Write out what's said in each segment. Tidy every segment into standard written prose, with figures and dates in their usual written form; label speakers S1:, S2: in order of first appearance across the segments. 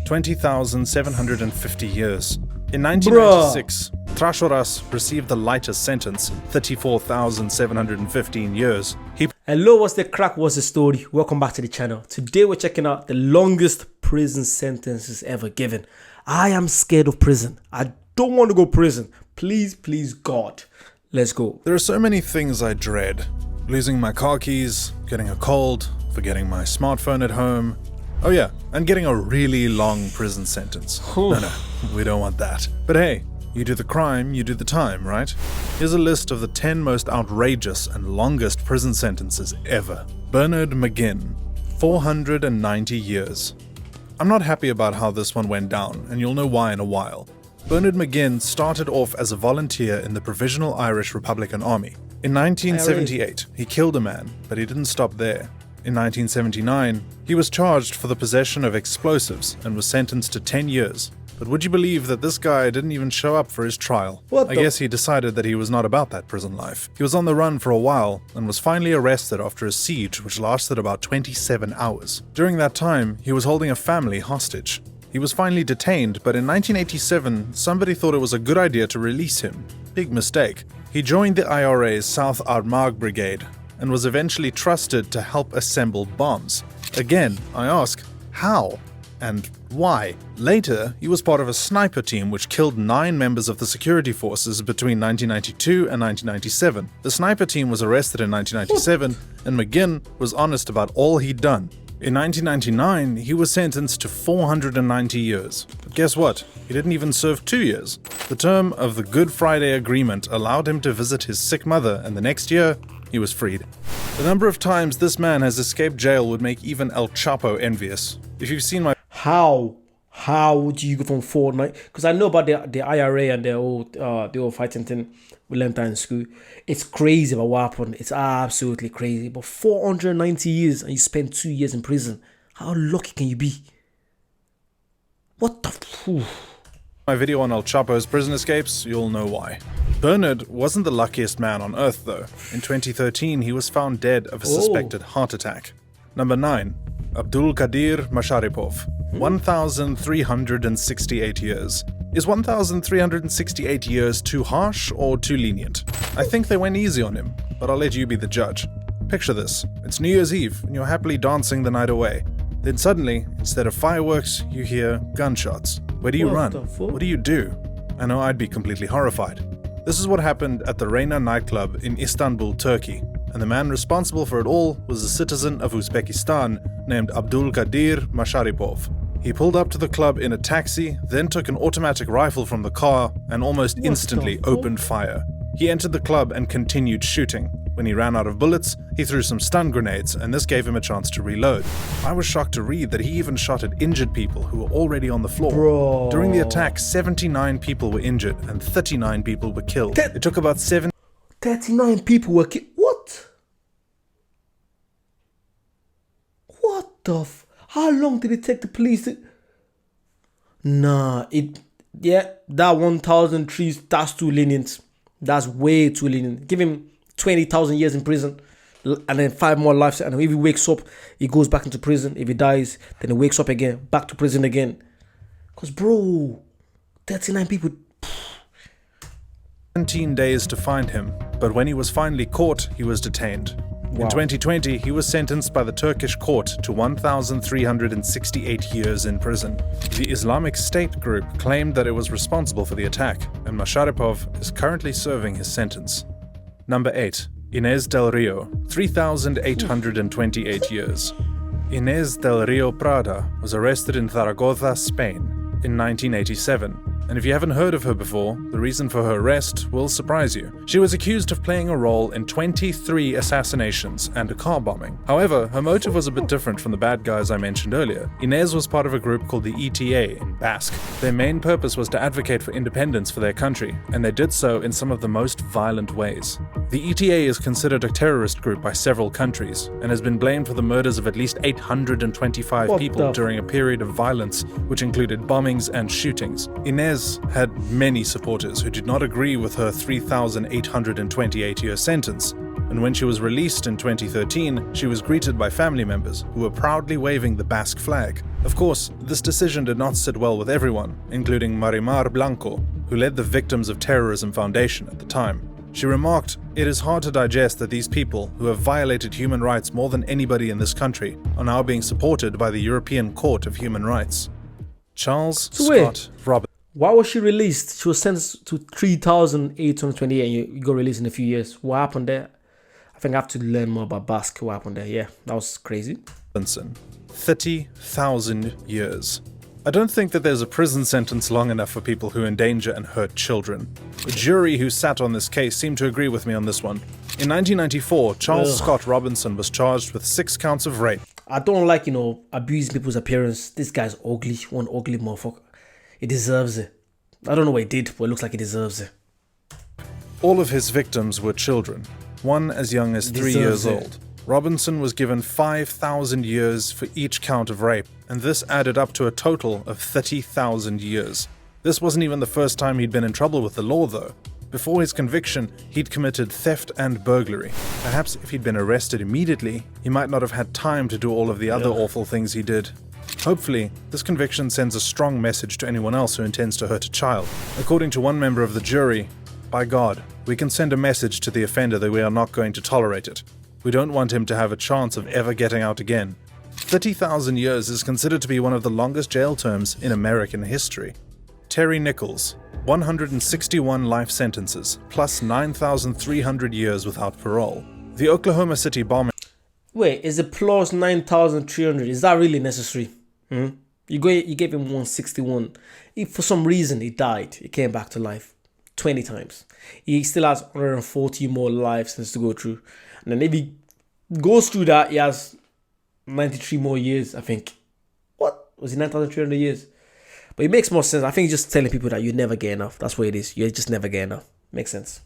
S1: 20,750 years. In 1996, Trashoras received the lightest sentence, 34,715 years.
S2: Hello, what's the crack? What's the story? Welcome back to the channel. Today we're checking out the longest prison sentences ever given. I am scared of prison. I don't want to go prison. Please, please, God. Let's go.
S1: There are so many things I dread. Losing my car keys, getting a cold, forgetting my smartphone at home. Oh yeah, and getting a really long prison sentence. No, we don't want that. But hey, you do the crime, you do the time, right? Here's a list of the 10 most outrageous and longest prison sentences ever. Bernard McGinn, 490 years. I'm not happy about how this one went down, and you'll know why in a while. Bernard McGinn started off as a volunteer in the Provisional Irish Republican Army. In 1978, he killed a man, but he didn't stop there. In 1979, he was charged for the possession of explosives and was sentenced to 10 years. But would you believe that this guy didn't even show up for his trial? I guess he decided that he was not about that prison life. He was on the run for a while and was finally arrested after a siege which lasted about 27 hours. During that time, he was holding a family hostage. He was finally detained, but in 1987, somebody thought it was a good idea to release him. Big mistake. He joined the IRA's South Armagh Brigade and was eventually trusted to help assemble bombs. Again, I ask, how? And why? Later, he was part of a sniper team which killed 9 members of the security forces between 1992 and 1997. The sniper team was arrested in 1997, and McGinn was honest about all he'd done. In 1999, he was sentenced to 490 years. But guess what? He didn't even serve 2 years. The term of the Good Friday Agreement allowed him to visit his sick mother, and the next year, he was freed. The number of times this man has escaped jail would make even El Chapo envious. If you've seen my...
S2: How do you go from 490? Because I know about the IRA and the old fighting thing we learned that in school. It's crazy about what happened. It's absolutely crazy. But 490 years and you spend 2 years in prison. How lucky can you be? What the...
S1: My video on El Chapo's prison escapes, you'll know why. Bernard wasn't the luckiest man on earth though. In 2013, he was found dead of a suspected heart attack. Number 9. Abdul Qadir Masharipov, 1,368 years. Is 1,368 years too harsh or too lenient? I think they went easy on him, but I'll let you be the judge. Picture this. It's New Year's Eve and you're happily dancing the night away. Then suddenly, instead of fireworks, you hear gunshots. Where do you run? What do you do? I know I'd be completely horrified. This is what happened at the Reyna nightclub in Istanbul, Turkey, and the man responsible for it all was a citizen of Uzbekistan named Abdul Qadir Masharipov. He pulled up to the club in a taxi, then took an automatic rifle from the car and almost instantly opened fire. He entered the club and continued shooting. When he ran out of bullets, he threw some stun grenades, and this gave him a chance to reload. I was shocked to read that he even shot at injured people who were already on the floor.
S2: Bro.
S1: During the attack, 79 people were injured and 39 people were killed. It took about
S2: 39 people were killed. What? What the How long did it take the police to... Nah, that 1,000 trees, that's too lenient. That's way too lenient. Give him 20,000 years in prison and then 5 more lives, and if he wakes up, he goes back into prison. If he dies, then he wakes up again, back to prison again. Because bro, 39 people...
S1: 17 days to find him, but when he was finally caught, he was detained. Wow. In 2020, he was sentenced by the Turkish court to 1,368 years in prison. The Islamic State group claimed that it was responsible for the attack, and Masharipov is currently serving his sentence. Number 8. Inés del Rio, 3,828 years. Inés del Rio Prada was arrested in Zaragoza, Spain, in 1987. And if you haven't heard of her before, the reason for her arrest will surprise you. She was accused of playing a role in 23 assassinations and a car bombing. However, her motive was a bit different from the bad guys I mentioned earlier. Inés was part of a group called the ETA in Basque. Their main purpose was to advocate for independence for their country, and they did so in some of the most violent ways. The ETA is considered a terrorist group by several countries, and has been blamed for the murders of at least 825 people during a period of violence, which included bombings and shootings. Inés had many supporters who did not agree with her 3,828-year sentence, and when she was released in 2013, she was greeted by family members who were proudly waving the Basque flag. Of course, this decision did not sit well with everyone, including Marimar Blanco, who led the Victims of Terrorism Foundation at the time. She remarked, "It is hard to digest that these people, who have violated human rights more than anybody in this country, are now being supported by the European Court of Human Rights." Charles Scott Robinson.
S2: Why was she released? She was sentenced to 3,828 and you got released in a few years. What happened there? I think I have to learn more about Basque. What happened there? Yeah, that was crazy.
S1: 30,000 years. I don't think that there's a prison sentence long enough for people who endanger and hurt children. The jury who sat on this case seemed to agree with me on this one. In 1994, Charles Scott Robinson was charged with 6 counts of rape.
S2: I don't like, abusing people's appearance. This guy's ugly. One ugly motherfucker. He deserves it. I don't know what he did, but it looks like he deserves it.
S1: All of his victims were children, one as young as 3 years old. Robinson was given 5,000 years for each count of rape, and this added up to a total of 30,000 years. This wasn't even the first time he'd been in trouble with the law, though. Before his conviction, he'd committed theft and burglary. Perhaps if he'd been arrested immediately, he might not have had time to do all of the other awful things he did. Hopefully, this conviction sends a strong message to anyone else who intends to hurt a child. According to one member of the jury, "By God, we can send a message to the offender that we are not going to tolerate it. We don't want him to have a chance of ever getting out again." 30,000 years is considered to be one of the longest jail terms in American history. Terry Nichols, 161 life sentences, plus 9,300 years without parole. The Oklahoma City bombing.
S2: Wait, is it plus 9,300? Is that really necessary? You gave him 161. For some reason, he died. He came back to life 20 times. He still has 140 more life sentences to go through. And then if he goes through that, he has 93 more years, I think. What? Was he 9,300 years? But it makes more sense. I think he's just telling people that you never get enough. That's what it is. You just never get enough. Makes sense.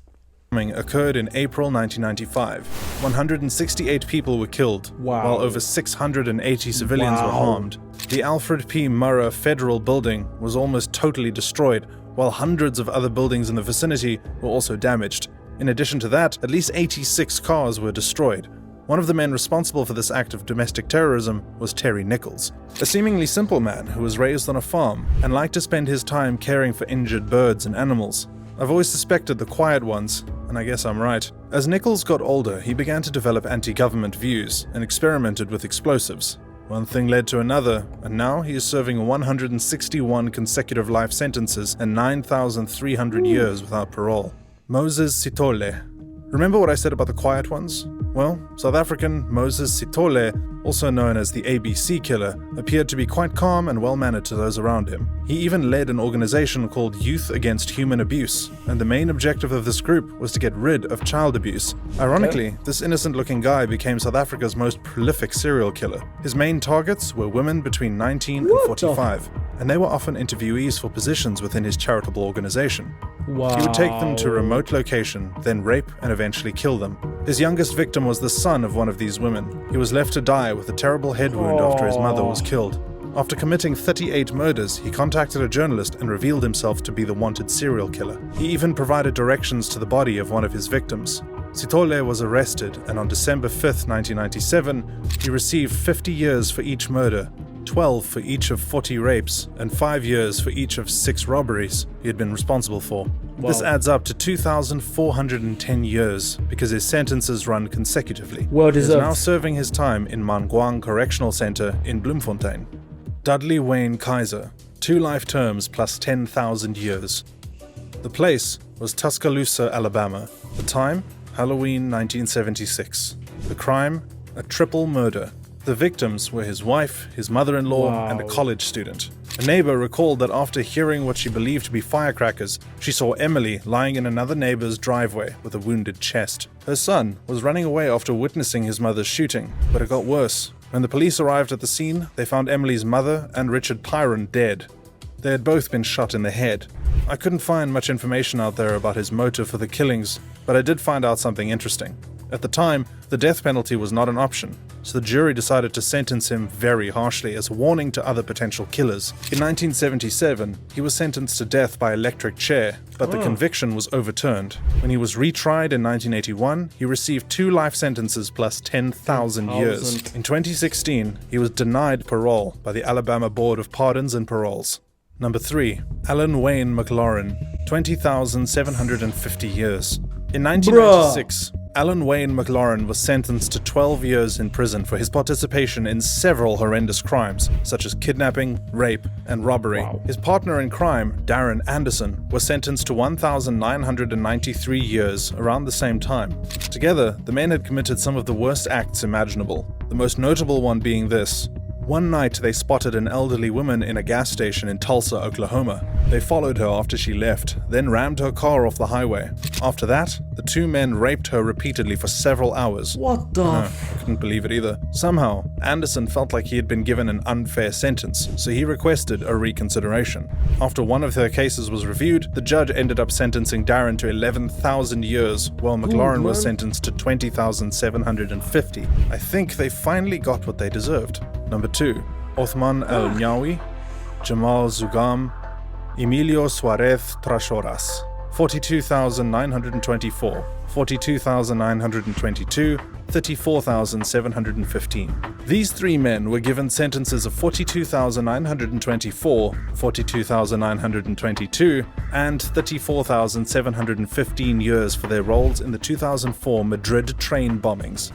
S1: Occurred in April 1995. 168 people were killed, while over 680 civilians were harmed. The Alfred P. Murrah Federal Building was almost totally destroyed, while hundreds of other buildings in the vicinity were also damaged. In addition to that, at least 86 cars were destroyed. One of the men responsible for this act of domestic terrorism was Terry Nichols, a seemingly simple man who was raised on a farm and liked to spend his time caring for injured birds and animals. I've always suspected the quiet ones, and I guess I'm right. As Nichols got older, he began to develop anti-government views and experimented with explosives. One thing led to another, and now he is serving 161 consecutive life sentences and 9,300 years without parole. Moses Sithole. Remember what I said about the quiet ones? Well, South African Moses Sithole, also known as the ABC Killer, appeared to be quite calm and well-mannered to those around him. He even led an organization called Youth Against Human Abuse, and the main objective of this group was to get rid of child abuse. Ironically, this innocent-looking guy became South Africa's most prolific serial killer. His main targets were women between 19 and 45, and they were often interviewees for positions within his charitable organization.
S2: Wow.
S1: He would take them to a remote location, then rape and eventually kill them. His youngest victim was the son of one of these women. He was left to die with a terrible head wound after his mother was killed. After committing 38 murders, he contacted a journalist and revealed himself to be the wanted serial killer. He even provided directions to the body of one of his victims. Sithole was arrested, and on December 5th, 1997, he received 50 years for each murder, 12 for each of 40 rapes, and 5 years for each of 6 robberies he had been responsible for. Wow. This adds up to 2,410 years because his sentences run consecutively.
S2: Well deserved.
S1: He is now serving his time in Manguang Correctional Center in Bloemfontein. Dudley Wayne Kaiser, 2 life terms plus 10,000 years. The place was Tuscaloosa, Alabama. The time, Halloween 1976. The crime, a triple murder. The victims were his wife, his mother-in-law, and a college student. A neighbor recalled that after hearing what she believed to be firecrackers, she saw Emily lying in another neighbor's driveway with a wounded chest. Her son was running away after witnessing his mother's shooting, but it got worse. When the police arrived at the scene, they found Emily's mother and Richard Pyron dead. They had both been shot in the head. I couldn't find much information out there about his motive for the killings, but I did find out something interesting. At the time, the death penalty was not an option, so the jury decided to sentence him very harshly as a warning to other potential killers. In 1977, he was sentenced to death by electric chair, but the conviction was overturned. When he was retried in 1981, he received 2 life sentences plus 10,000 years. In 2016, he was denied parole by the Alabama Board of Pardons and Paroles. Number 3. Alan Wayne McLaurin, 20,750 years. In 1996, Alan Wayne McLaurin was sentenced to 12 years in prison for his participation in several horrendous crimes, such as kidnapping, rape, and robbery. His partner in crime, Darren Anderson, was sentenced to 1,993 years around the same time. Together, the men had committed some of the worst acts imaginable, the most notable one being this. One night, they spotted an elderly woman in a gas station in Tulsa, Oklahoma. They followed her after she left, then rammed her car off the highway. After that, the 2 men raped her repeatedly for several hours.
S2: What the
S1: I couldn't believe it either. Somehow, Anderson felt like he had been given an unfair sentence, so he requested a reconsideration. After one of their cases was reviewed, the judge ended up sentencing Darren to 11,000 years, while McLaurin was sentenced to 20,750. I think they finally got what they deserved. Number 2. Othman El-Nyawi, Jamal Zugam, Emilio Suarez Trashoras, 42,924, 42,922, 34,715. These 3 men were given sentences of 42,924, 42,922, and 34,715 years for their roles in the 2004 Madrid train bombings.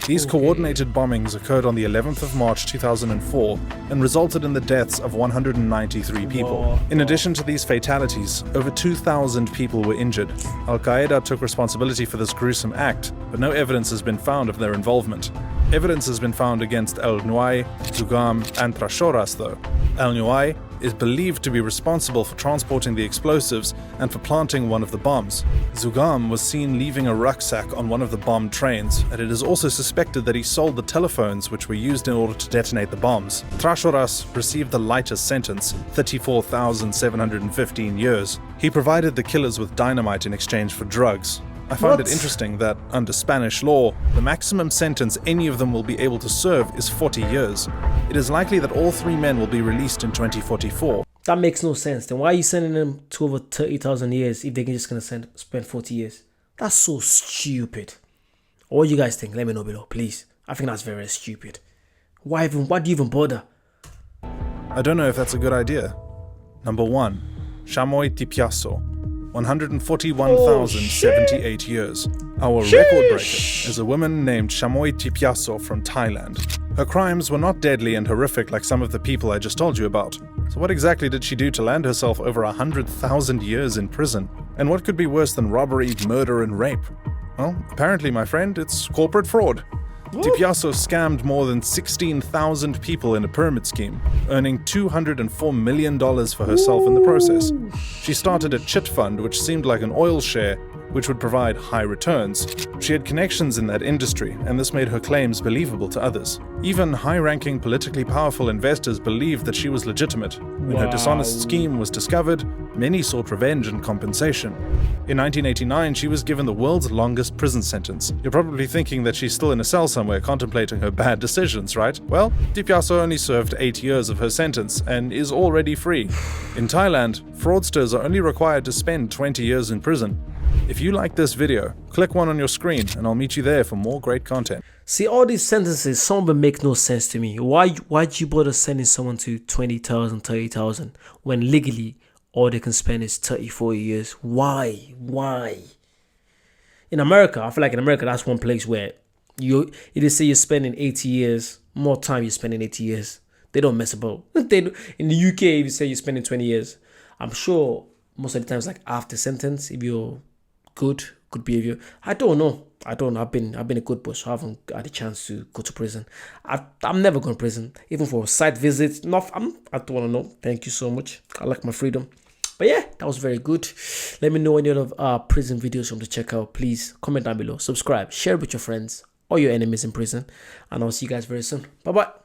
S1: These coordinated bombings occurred on the 11th of March 2004 and resulted in the deaths of 193 people. In addition to these fatalities, over 2,000 people were injured. Al-Qaeda took responsibility for this gruesome act, but no evidence has been found of their involvement. Evidence has been found against El-Nyawi, Zugam, and Trashoras though. El-Nyawi is believed to be responsible for transporting the explosives and for planting one of the bombs. Zugam was seen leaving a rucksack on one of the bombed trains, and it is also suspected that he sold the telephones which were used in order to detonate the bombs. Trashoras received the lightest sentence, 34,715 years. He provided the killers with dynamite in exchange for drugs. I find it interesting that, under Spanish law, the maximum sentence any of them will be able to serve is 40 years. It is likely that all 3 men will be released in 2044.
S2: That makes no sense. Then why are you sending them to over 30,000 years if they're just going to spend 40 years? That's so stupid. What do you guys think? Let me know below, please. I think that's very stupid. Why do you even bother?
S1: I don't know if that's a good idea. Number 1. Chamoy Tipiasso, 141,078 years. Our record breaker is a woman named Chamoy Tipiasso from Thailand. Her crimes were not deadly and horrific like some of the people I just told you about. So what exactly did she do to land herself over 100,000 years in prison? And what could be worse than robbery, murder, and rape? Well, apparently, my friend, it's corporate fraud. Tipiasso scammed more than 16,000 people in a pyramid scheme, earning $204 million for herself in the process. She started a chit fund which seemed like an oil share, which would provide high returns. She had connections in that industry, and this made her claims believable to others. Even high-ranking, politically powerful investors believed that she was legitimate. When her dishonest scheme was discovered, many sought revenge and compensation. In 1989, she was given the world's longest prison sentence. You're probably thinking that she's still in a cell somewhere contemplating her bad decisions, right? Well, Tipiasso only served 8 years of her sentence and is already free. In Thailand, fraudsters are only required to spend 20 years in prison. If you like this video, click one on your screen and I'll meet you there for more great content.
S2: See, all these sentences, some of them make no sense to me. Why'd you bother sending someone to 20,000, 30,000 when legally all they can spend is 34 years? Why? In America, I feel like in America, that's one place where you just say you're spending 80 years, more time you're spending 80 years. They don't mess about. In the UK, if you say you're spending 20 years, I'm sure most of the times, like after sentence, if you're good behavior. I don't know. I've been a good boy, so I haven't had a chance to go to prison. I'm never going to prison, even for a site visit. I don't want to know. Thank you so much. I like my freedom. But yeah, that was very good. Let me know any other prison videos you want to check out. Please comment down below, subscribe, share with your friends or your enemies in prison, and I'll see you guys very soon. Bye bye.